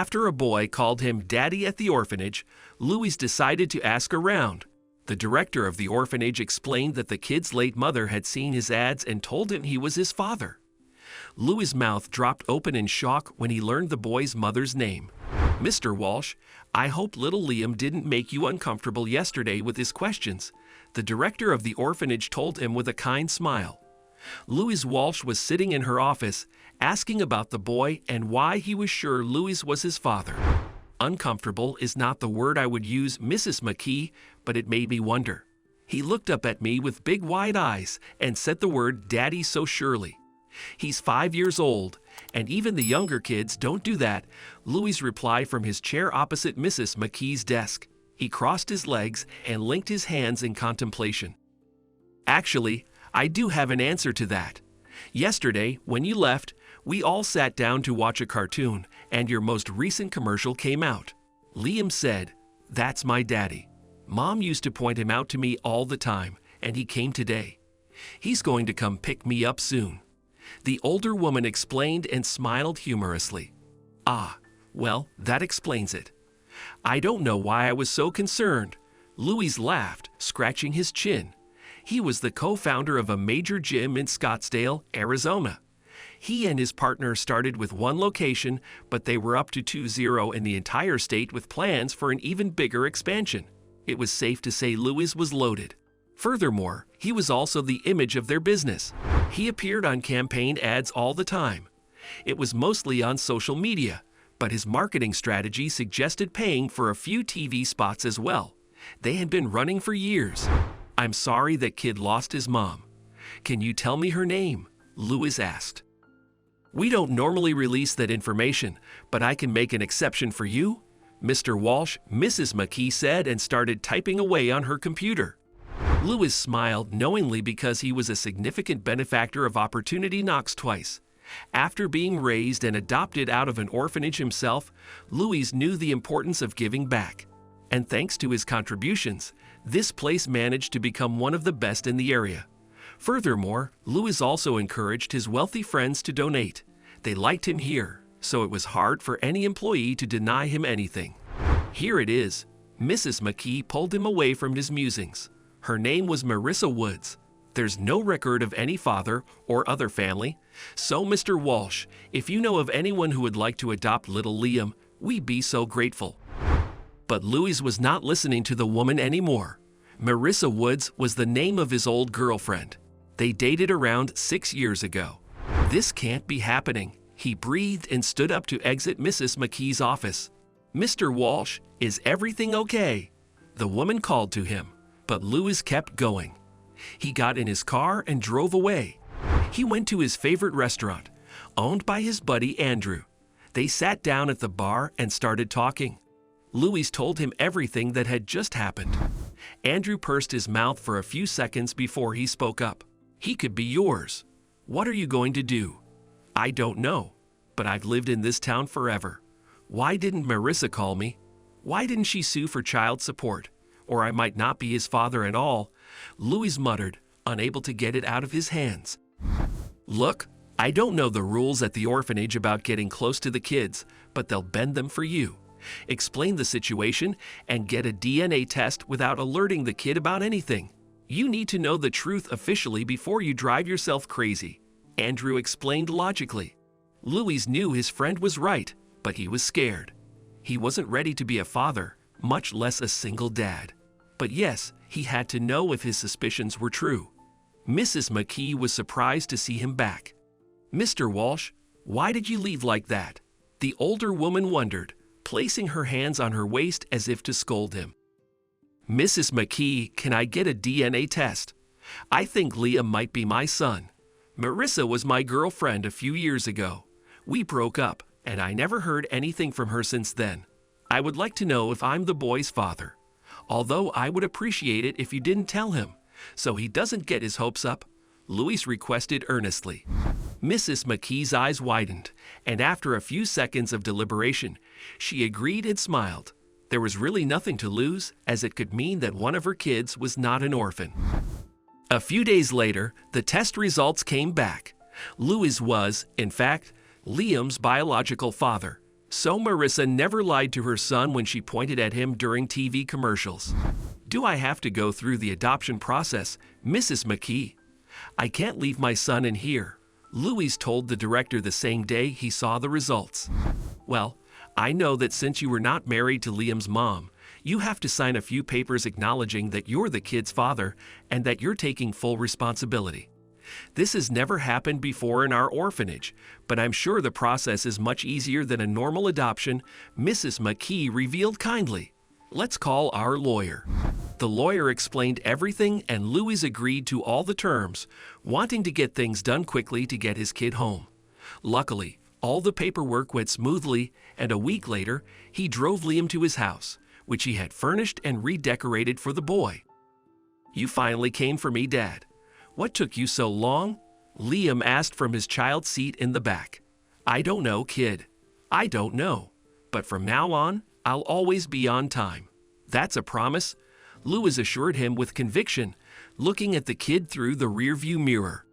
After a boy called him Daddy at the orphanage, Louis decided to ask around. The director of the orphanage explained that the kid's late mother had seen his ads and told him he was his father. Louis' mouth dropped open in shock when he learned the boy's mother's name. "Mr. Walsh, I hope little Liam didn't make you uncomfortable yesterday with his questions," the director of the orphanage told him with a kind smile. Louis Walsh was sitting in her office, asking about the boy and why he was sure Louis was his father. "Uncomfortable is not the word I would use, Mrs. McKee, but it made me wonder." He looked up at me with big wide eyes and said the word Daddy so surely. "He's 5 years old, and even the younger kids don't do that," Louis replied from his chair opposite Mrs. McKee's desk. He crossed his legs and linked his hands in contemplation. "Actually, I do have an answer to that. Yesterday, when you left, we all sat down to watch a cartoon, and your most recent commercial came out. Liam said, 'That's my daddy.' Mom used to point him out to me all the time, and he came today. He's going to come pick me up soon." The older woman explained and smiled humorously. "Ah, well, that explains it. I don't know why I was so concerned." Louis laughed, scratching his chin. He was the co-founder of a major gym in Scottsdale, Arizona. He and his partner started with one location, but they were up to 20 in the entire state with plans for an even bigger expansion. It was safe to say Louis was loaded. Furthermore, he was also the image of their business. He appeared on campaign ads all the time. It was mostly on social media, but his marketing strategy suggested paying for a few TV spots as well. They had been running for years. "I'm sorry that kid lost his mom. Can you tell me her name?" Louis asked. "We don't normally release that information, but I can make an exception for you, Mr. Walsh," Mrs. McKee said and started typing away on her computer. Louis smiled knowingly because he was a significant benefactor of Opportunity Knocks twice. After being raised and adopted out of an orphanage himself, Louis knew the importance of giving back. And thanks to his contributions, this place managed to become one of the best in the area. Furthermore, Louis also encouraged his wealthy friends to donate. They liked him here, so it was hard for any employee to deny him anything. "Here it is." Mrs. McKee pulled him away from his musings. Her name was Marissa Woods. "There's no record of any father or other family. So, Mr. Walsh, if you know of anyone who would like to adopt little Liam, we'd be so grateful." But Louis was not listening to the woman anymore. Marissa Woods was the name of his old girlfriend. They dated around 6 years ago. "This can't be happening." He breathed and stood up to exit Mrs. McKee's office. "Mr. Walsh, is everything okay?" The woman called to him, but Louis kept going. He got in his car and drove away. He went to his favorite restaurant, owned by his buddy Andrew. They sat down at the bar and started talking. Louis told him everything that had just happened. Andrew pursed his mouth for a few seconds before he spoke up. "He could be yours. What are you going to do?" "I don't know, but I've lived in this town forever. Why didn't Marissa call me? Why didn't she sue for child support? Or I might not be his father at all," Louis muttered, unable to get it out of his hands. "Look, I don't know the rules at the orphanage about getting close to the kids, but they'll bend them for you. Explain the situation and get a DNA test without alerting the kid about anything. You need to know the truth officially before you drive yourself crazy," Andrew explained logically. Louis knew his friend was right, but he was scared. He wasn't ready to be a father, much less a single dad. But yes, he had to know if his suspicions were true. Mrs. McKee was surprised to see him back. "Mr. Walsh, why did you leave like that?" The older woman wondered, placing her hands on her waist as if to scold him. "Mrs. McKee, can I get a DNA test? I think Liam might be my son. Marissa was my girlfriend a few years ago. We broke up, and I never heard anything from her since then. I would like to know if I'm the boy's father. Although I would appreciate it if you didn't tell him, so he doesn't get his hopes up," Louis requested earnestly. Mrs. McKee's eyes widened, and after a few seconds of deliberation, she agreed and smiled. There was really nothing to lose, as it could mean that one of her kids was not an orphan. A few days later, the test results came back. Louis was, in fact, Liam's biological father. So Marissa never lied to her son when she pointed at him during TV commercials. Do I have to go through the adoption process, Mrs. McKee? I can't leave my son in here, Louise told the director the same day he saw the results. Well, I know that since you were not married to Liam's mom, you have to sign a few papers acknowledging that you're the kid's father and that you're taking full responsibility. This has never happened before in our orphanage, but I'm sure the process is much easier than a normal adoption, Mrs. McKee revealed kindly. Let's call our lawyer. The lawyer explained everything and Louis agreed to all the terms, wanting to get things done quickly to get his kid home. Luckily, all the paperwork went smoothly, and a week later, he drove Liam to his house, which he had furnished and redecorated for the boy. "You finally came for me, Dad. What took you so long?" Liam asked from his child's seat in the back. "I don't know, kid. I don't know. But from now on, I'll always be on time." "That's a promise," Louis assured him with conviction, looking at the kid through the rearview mirror.